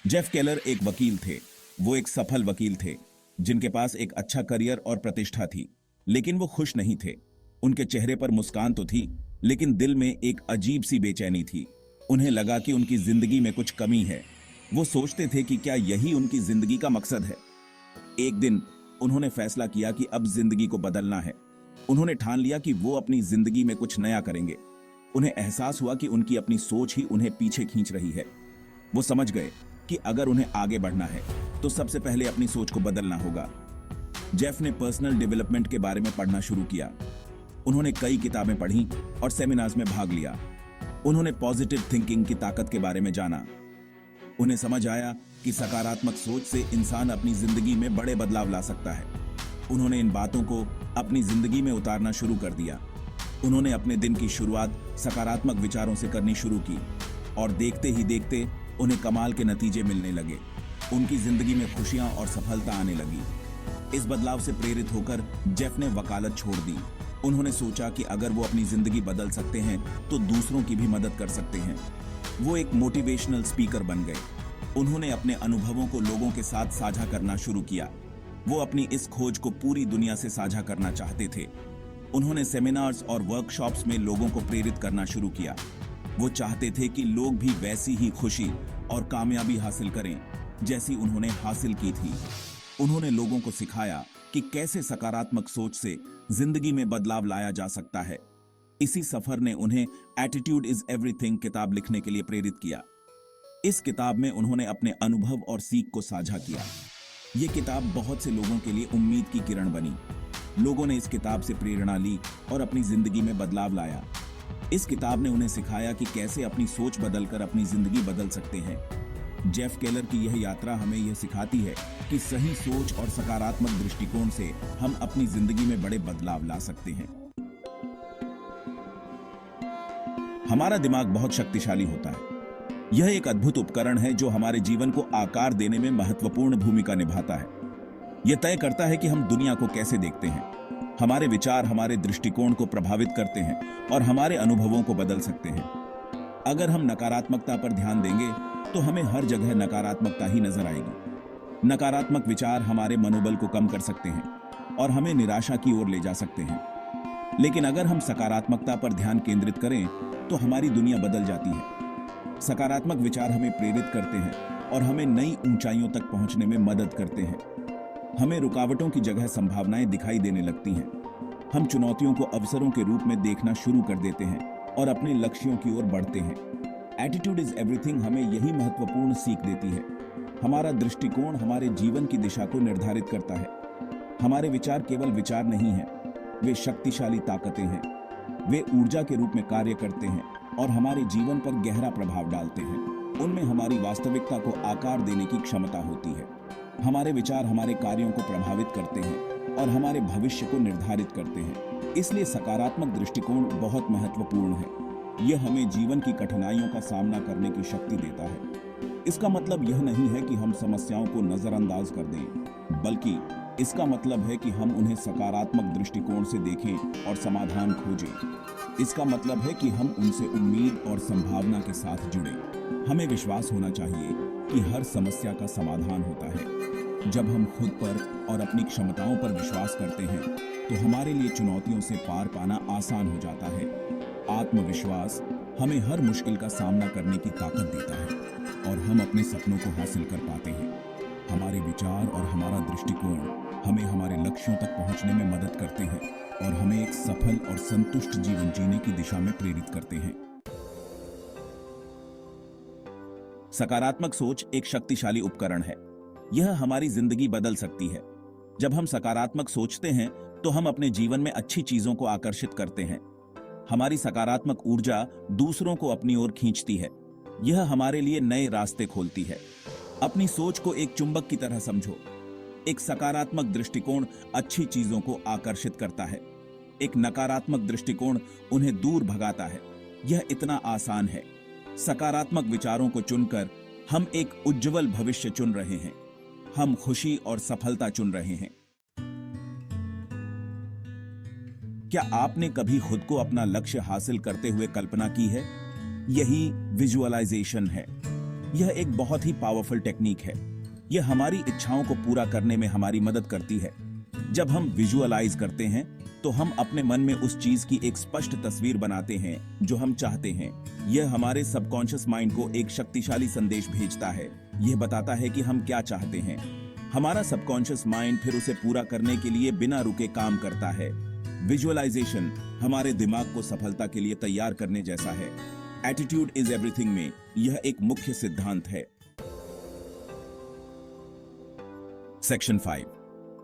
Jeff Keller एक वकील थे। वो एक सफल वकील थे जिनके पास एक अच्छा करियर और प्रतिष्ठा थी, लेकिन वो खुश नहीं थे। उनके चेहरे पर मुस्कान तो थी, लेकिन दिल में एक अजीब सी बेचैनी थी। उन्हें लगा कि उनकी जिंदगी में कुछ कमी है। वो सोचते थे कि क्या यही उनकी जिंदगी का मकसद है। एक दिन उन्होंने फैसला किया कि अब जिंदगी को बदलना है। उन्होंने ठान लिया कि वो अपनी जिंदगी में कुछ नया करेंगे। उन्हें एहसास हुआ कि उनकी अपनी सोच ही उन्हें पीछे खींच रही है। वो समझ गए कि अगर उन्हें आगे बढ़ना है तो सबसे पहले अपनी सोच को बदलना होगा। जेफ ने पर्सनल डेवलपमेंट के बारे में पढ़ना शुरू किया। उन्होंने कई किताबें पढ़ी और सेमिनार्स में भाग लिया। उन्होंने पॉजिटिव थिंकिंग की ताकत के बारे में जाना। उन्हें समझ आया कि सकारात्मक सोच से इंसान अपनी जिंदगी में बड़े बदलाव ला सकता है। उन्होंने इन बातों को अपनी जिंदगी में उतारना शुरू कर दिया। उन्होंने अपने दिन की शुरुआत सकारात्मक विचारों से करनी शुरू की और देखते ही देखते उन्हें कमाल के नतीजे मिलने लगे। उनकी जिंदगी में खुशियां और सफलता आने लगी। इस बदलाव से प्रेरित होकर जेफ ने वकालत छोड़ दी। उन्होंने सोचा कि अगर वो अपनी जिंदगी बदल सकते हैं तो दूसरों की भी मदद कर सकते हैं। वो एक मोटिवेशनल स्पीकर बन गए। उन्होंने अपने अनुभवों को लोगों के साथ साझा करना शुरू किया। वो अपनी इस खोज को पूरी दुनिया से साझा करना चाहते थे। उन्होंने सेमिनार्स और वर्कशॉप्स में लोगों को प्रेरित करना शुरू किया। वो चाहते थे कि लोग भी वैसी ही खुशी और कामयाबी हासिल करें जैसी उन्होंने हासिल की थी। उन्होंने लोगों को सिखाया कि कैसे सकारात्मक सोच से जिंदगी में बदलाव लाया जा सकता है। इसी सफर ने उन्हें एटीट्यूड इज एवरीथिंग किताब लिखने के लिए प्रेरित किया। इस किताब में उन्होंने अपने अनुभव और सीख को साझा किया। ये किताब बहुत से लोगों के लिए उम्मीद की किरण बनी। लोगों ने इस किताब से प्रेरणा ली और अपनी जिंदगी में बदलाव लाया। इस किताब ने उन्हें सिखाया कि कैसे अपनी सोच बदलकर अपनी जिंदगी बदल सकते हैं। जेफ केलर की यह यात्रा हमें यह सिखाती है कि सही सोच और सकारात्मक दृष्टिकोण से हम अपनी जिंदगी में बड़े बदलाव ला सकते हैं। हमारा दिमाग बहुत शक्तिशाली होता है। यह एक अद्भुत उपकरण है जो हमारे जीवन को आकार देने में महत्वपूर्ण भूमिका निभाता है। यह तय करता है कि हम दुनिया को कैसे देखते हैं। हमारे विचार हमारे दृष्टिकोण को प्रभावित करते हैं और हमारे अनुभवों को बदल सकते हैं। अगर हम नकारात्मकता पर ध्यान देंगे तो हमें हर जगह नकारात्मकता ही नजर आएगी। नकारात्मक विचार हमारे मनोबल को कम कर सकते हैं और हमें निराशा की ओर ले जा सकते हैं। लेकिन अगर हम सकारात्मकता पर ध्यान केंद्रित करें तो हमारी दुनिया बदल जाती है। सकारात्मक विचार हमें प्रेरित करते हैं और हमें नई ऊंचाइयों तक पहुंचने में मदद करते हैं। हमें रुकावटों की जगह संभावनाएं दिखाई देने लगती हैं। हम चुनौतियों को अवसरों के रूप में देखना शुरू कर देते हैं और अपने लक्ष्यों की ओर बढ़ते हैं। एटीट्यूड इज एवरीथिंग हमें यही महत्वपूर्ण सीख देती है। हमारा दृष्टिकोण हमारे जीवन की दिशा को निर्धारित करता है। हमारे विचार केवल विचार नहीं हैं, वे शक्तिशाली ताकतें हैं। वे ऊर्जा के रूप में कार्य करते हैं और हमारे जीवन पर गहरा प्रभाव डालते हैं। उनमें हमारी वास्तविकता को आकार देने की क्षमता होती है। हमारे विचार हमारे कार्यों को प्रभावित करते हैं और हमारे भविष्य को निर्धारित करते हैं। इसलिए सकारात्मक दृष्टिकोण बहुत महत्वपूर्ण है। यह हमें जीवन की कठिनाइयों का सामना करने की शक्ति देता है। इसका मतलब यह नहीं है कि हम समस्याओं को नजरअंदाज कर दें, बल्कि इसका मतलब है कि हम उन्हें सकारात्मक दृष्टिकोण से देखें और समाधान खोजें। इसका मतलब है कि हम उनसे उम्मीद और संभावना के साथ जुड़ें। हमें विश्वास होना चाहिए कि हर समस्या का समाधान होता है। जब हम खुद पर और अपनी क्षमताओं पर विश्वास करते हैं तो हमारे लिए चुनौतियों से पार पाना आसान हो जाता है। आत्मविश्वास हमें हर मुश्किल का सामना करने की ताकत देता है और हम अपने सपनों को हासिल कर पाते हैं। हमारे विचार और हमारा दृष्टिकोण हमें हमारे लक्ष्यों तक पहुंचने में मदद करते हैं और हमें एक सफल और संतुष्ट जीवन जीने की दिशा में प्रेरित करते हैं। सकारात्मक सोच एक शक्तिशाली उपकरण है। यह हमारी जिंदगी बदल सकती है। जब हम सकारात्मक सोचते हैं तो हम अपने जीवन में अच्छी चीजों को आकर्षित करते हैं। हमारी सकारात्मक ऊर्जा दूसरों को अपनी ओर खींचती है। यह हमारे लिए नए रास्ते खोलती है। अपनी सोच को एक चुंबक की तरह समझो। एक सकारात्मक दृष्टिकोण अच्छी चीजों को आकर्षित करता है। एक नकारात्मक दृष्टिकोण उन्हें दूर भगाता है। यह इतना आसान है। सकारात्मक विचारों को चुनकर हम एक उज्जवल भविष्य चुन रहे हैं। हम खुशी और सफलता चुन रहे हैं। क्या आपने कभी खुद को अपना लक्ष्य हासिल करते हुए कल्पना की है? यही विजुअलाइजेशन है। यह एक बहुत ही पावरफुल टेक्निक है। यह हमारी इच्छाओं को पूरा करने में हमारी मदद करती है। जब हम विजुअलाइज करते हैं तो हम अपने मन में उस चीज की एक स्पष्ट तस्वीर बनाते हैं जो हम चाहते हैं। यह हमारे सबकॉन्शियस माइंड को एक शक्तिशाली संदेश भेजता है। यह बताता है कि हम क्या चाहते हैं। हमारा सबकॉन्शियस माइंड फिर उसे पूरा करने के लिए बिना रुके काम करता है। विजुअलाइजेशन हमारे दिमाग को सफलता के लिए तैयार करने जैसा है। एटीट्यूड इज एवरीथिंग में यह एक मुख्य सिद्धांत है। सेक्शन 5,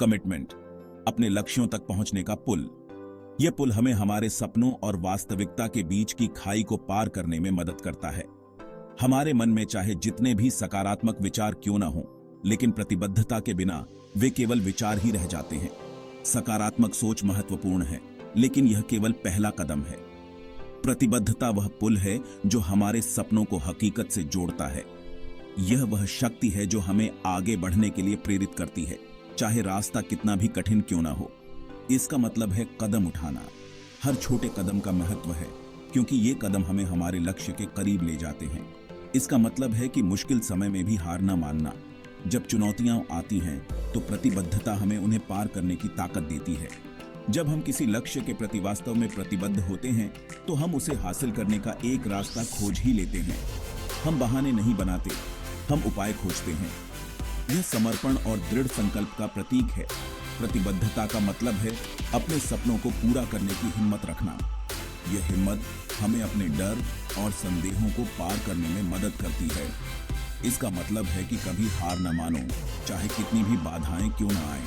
कमिटमेंट, अपने लक्ष्यों तक पहुंचने का पुल। यह पुल हमें हमारे सपनों और वास्तविकता के बीच की खाई को पार करने में मदद करता है। हमारे मन में चाहे जितने भी सकारात्मक विचार क्यों ना हो, लेकिन प्रतिबद्धता के बिना वे केवल विचार ही रह जाते हैं। सकारात्मक सोच महत्वपूर्ण है, लेकिन यह केवल पहला कदम है। प्रतिबद्धता वह पुल है जो हमारे सपनों को हकीकत से जोड़ता है। यह वह शक्ति है जो हमें आगे बढ़ने के लिए प्रेरित करती है, चाहे रास्ता कितना भी कठिन क्यों ना हो। इसका मतलब है कदम उठाना। हर छोटे कदम का महत्व है, क्योंकि ये कदम हमें हमारे लक्ष्य के करीब ले जाते हैं। इसका मतलब है कि मुश्किल समय में भी हार न मानना। जब चुनौतियां आती हैं तो प्रतिबद्धता हमें उन्हें पार करने की ताकत देती है। जब हम किसी लक्ष्य के प्रति वास्तव में प्रतिबद्ध होते हैं तो हम उसे हासिल करने का एक रास्ता खोज ही लेते हैं। हम बहाने नहीं बनाते, हम उपाय खोजते हैं। यह समर्पण और दृढ़ संकल्प का प्रतीक है। प्रतिबद्धता का मतलब है अपने सपनों को पूरा करने की हिम्मत रखना। यह हिम्मत हमें अपने डर और संदेहों को पार करने में मदद करती है। इसका मतलब है कि कभी हार न मानो, चाहे कितनी भी बाधाएं क्यों न आए।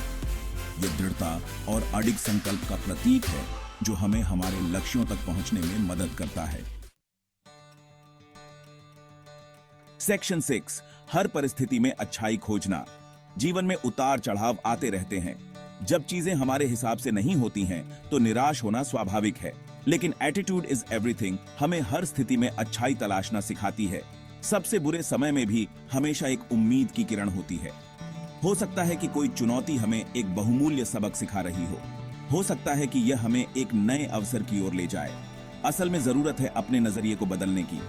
यह दृढ़ता और अडिग संकल्प का प्रतीक है जो हमें हमारे लक्ष्यों तक पहुंचने में मदद करता है। सेक्शन 6, हर परिस्थिति में अच्छाई खोजना। जीवन में उतार चढ़ाव आते रहते हैं। जब चीजें हमारे हिसाब से नहीं होती हैं तो निराश होना स्वाभाविक है, लेकिन एटीट्यूड इज एवरीथिंग हमें हर स्थिति में अच्छाई तलाशना सिखाती है। सबसे बुरे समय में भी हमेशा एक उम्मीद की किरण होती है। हो सकता है कि कोई चुनौती हमें एक बहुमूल्य सबक सिखा रही हो सकता है कि यह हमें एक नए अवसर की ओर ले जाए। असल में जरूरत है अपने नजरिए को बदलने की।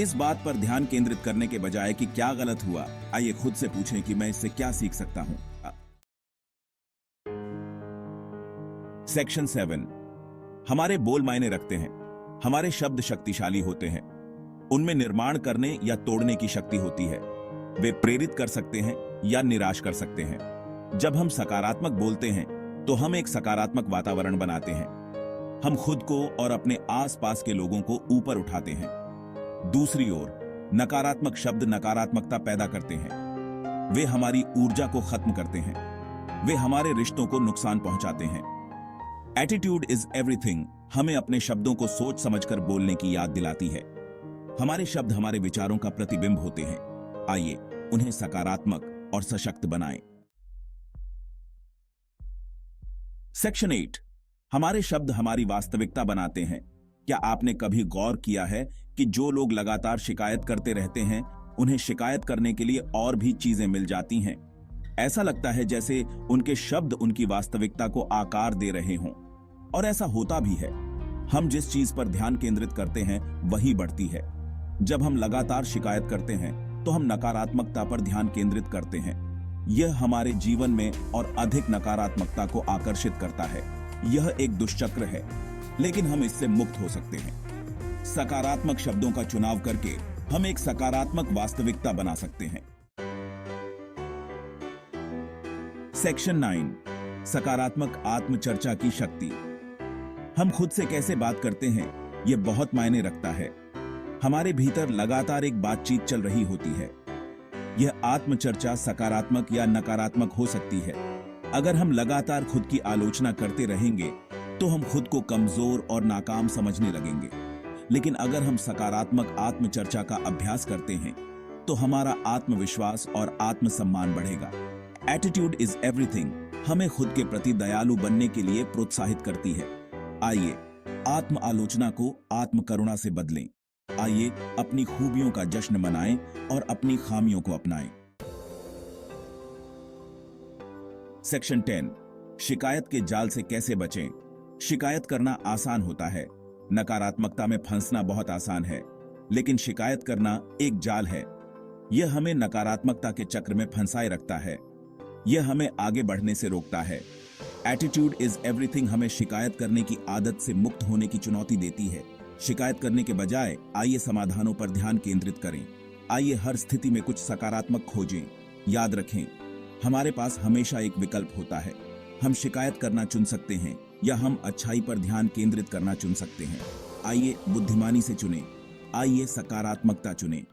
इस बात पर ध्यान केंद्रित करने के बजाय कि क्या गलत हुआ, आइए खुद से पूछें कि मैं इससे क्या सीख सकता हूं। सेक्शन 7, हमारे बोल मायने रखते हैं। हमारे शब्द शक्तिशाली होते हैं। उनमें निर्माण करने या तोड़ने की शक्ति होती है। वे प्रेरित कर सकते हैं या निराश कर सकते हैं। जब हम सकारात्मक बोलते हैं तो हम एक सकारात्मक वातावरण बनाते हैं। हम खुद को और अपने आसपास के लोगों को ऊपर उठाते हैं। दूसरी ओर नकारात्मक शब्द नकारात्मकता पैदा करते हैं। वे हमारी ऊर्जा को खत्म करते हैं। वे हमारे रिश्तों को नुकसान पहुंचाते हैं। एटीट्यूड इज एवरीथिंग हमें अपने शब्दों को सोच समझकर बोलने की याद दिलाती है। हमारे शब्द हमारे विचारों का प्रतिबिंब होते हैं। आइए उन्हें सकारात्मक और सशक्त बनाएं। सेक्शन 8, हमारे शब्द हमारी वास्तविकता बनाते हैं। क्या आपने कभी गौर किया है कि जो लोग लगातार शिकायत करते रहते हैं, उन्हें शिकायत करने के लिए और भी चीजें मिल जाती हैं? ऐसा लगता है जैसे उनके शब्द उनकी वास्तविकता को आकार दे रहे हों, और ऐसा होता भी है। हम जिस चीज पर ध्यान केंद्रित करते हैं वही बढ़ती है। जब हम लगातार शिकायत करते हैं तो हम नकारात्मकता पर ध्यान केंद्रित करते हैं। यह हमारे जीवन में और अधिक नकारात्मकता को आकर्षित करता है। यह एक दुष्चक्र है, लेकिन हम इससे मुक्त हो सकते हैं। सकारात्मक शब्दों का चुनाव करके हम एक सकारात्मक वास्तविकता बना सकते हैं। सेक्शन 9, सकारात्मक आत्मचर्चा की शक्ति। हम खुद से कैसे बात करते हैं यह बहुत मायने रखता है। हमारे भीतर लगातार एक बातचीत चल रही होती है। यह आत्मचर्चा सकारात्मक या नकारात्मक हो सकती है। अगर हम लगातार खुद की आलोचना करते रहेंगे तो हम खुद को कमजोर और नाकाम समझने लगेंगे। लेकिन अगर हम सकारात्मक आत्मचर्चा का अभ्यास करते हैं तो हमारा आत्मविश्वास और आत्मसम्मान बढ़ेगा। एटीट्यूड इज एवरीथिंग हमें खुद के प्रति दयालु बनने के लिए प्रोत्साहित करती है। आइए आत्म आलोचना को आत्म करुणा से बदलें। आइए अपनी खूबियों का जश्न मनाएं और अपनी खामियों को अपनाएं। सेक्शन 10, शिकायत के जाल से कैसे बचें। शिकायत करना आसान होता है। नकारात्मकता में फंसना बहुत आसान है, लेकिन शिकायत करना एक जाल है। यह हमें नकारात्मकता के चक्र में फंसाए रखता है। यह हमें आगे बढ़ने से रोकता है। एटीट्यूड इज एवरीथिंग हमें शिकायत करने की आदत से मुक्त होने की चुनौती देती है। शिकायत करने के बजाय आइए समाधानों पर ध्यान केंद्रित करें। आइए हर स्थिति में कुछ सकारात्मक खोजें। याद रखें, हमारे पास हमेशा एक विकल्प होता है। हम शिकायत करना चुन सकते हैं या हम अच्छाई पर ध्यान केंद्रित करना चुन सकते हैं। आइए बुद्धिमानी से चुनें। आइए सकारात्मकता चुनें।